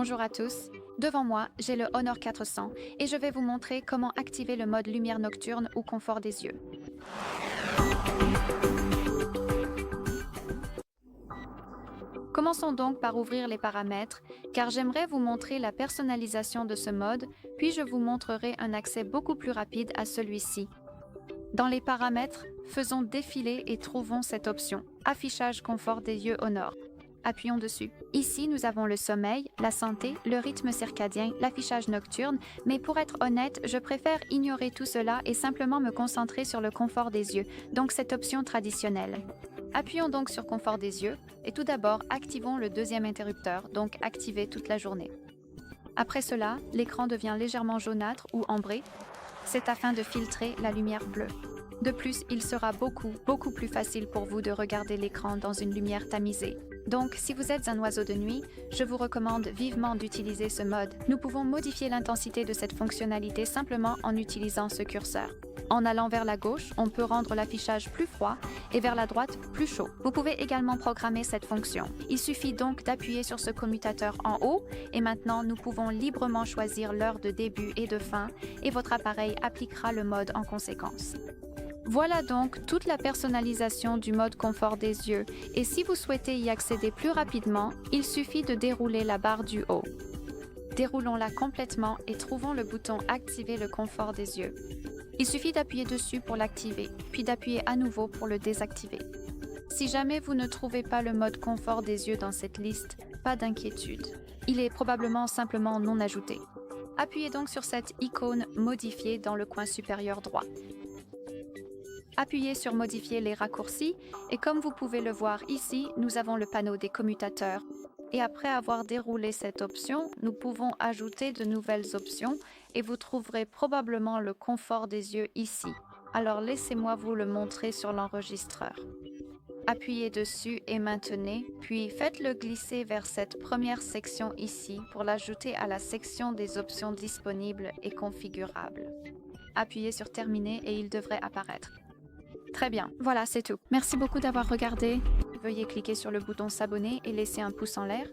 Bonjour à tous. Devant moi, j'ai le Honor 400 et je vais vous montrer comment activer le mode lumière nocturne ou confort des yeux. Commençons donc par ouvrir les paramètres, car j'aimerais vous montrer la personnalisation de ce mode, puis je vous montrerai un accès beaucoup plus rapide à celui-ci. Dans les paramètres, faisons défiler et trouvons cette option « Affichage confort des yeux Honor ». Appuyons dessus. Ici, nous avons le sommeil, la santé, le rythme circadien, l'affichage nocturne, mais pour être honnête, je préfère ignorer tout cela et simplement me concentrer sur le confort des yeux, donc cette option traditionnelle. Appuyons donc sur confort des yeux et tout d'abord activons le deuxième interrupteur, donc activé toute la journée. Après cela, l'écran devient légèrement jaunâtre ou ambré. C'est afin de filtrer la lumière bleue. De plus, il sera beaucoup plus facile pour vous de regarder l'écran dans une lumière tamisée. Donc, si vous êtes un oiseau de nuit, je vous recommande vivement d'utiliser ce mode. Nous pouvons modifier l'intensité de cette fonctionnalité simplement en utilisant ce curseur. En allant vers la gauche, on peut rendre l'affichage plus froid et vers la droite plus chaud. Vous pouvez également programmer cette fonction. Il suffit donc d'appuyer sur ce commutateur en haut et maintenant nous pouvons librement choisir l'heure de début et de fin et votre appareil appliquera le mode en conséquence. Voilà donc toute la personnalisation du mode confort des yeux et si vous souhaitez y accéder plus rapidement, il suffit de dérouler la barre du haut. Déroulons-la complètement et trouvons le bouton « Activer le confort des yeux ». Il suffit d'appuyer dessus pour l'activer, puis d'appuyer à nouveau pour le désactiver. Si jamais vous ne trouvez pas le mode confort des yeux dans cette liste, pas d'inquiétude. Il est probablement simplement non ajouté. Appuyez donc sur cette icône « Modifier » dans le coin supérieur droit. Appuyez sur « Modifier les raccourcis » et comme vous pouvez le voir ici, nous avons le panneau des commutateurs. Et après avoir déroulé cette option, nous pouvons ajouter de nouvelles options et vous trouverez probablement le confort des yeux ici. Alors laissez-moi vous le montrer sur l'enregistreur. Appuyez dessus et maintenez, puis faites-le glisser vers cette première section ici pour l'ajouter à la section des options disponibles et configurables. Appuyez sur Terminer et il devrait apparaître. Très bien, voilà, c'est tout. Merci beaucoup d'avoir regardé. Veuillez cliquer sur le bouton s'abonner et laisser un pouce en l'air.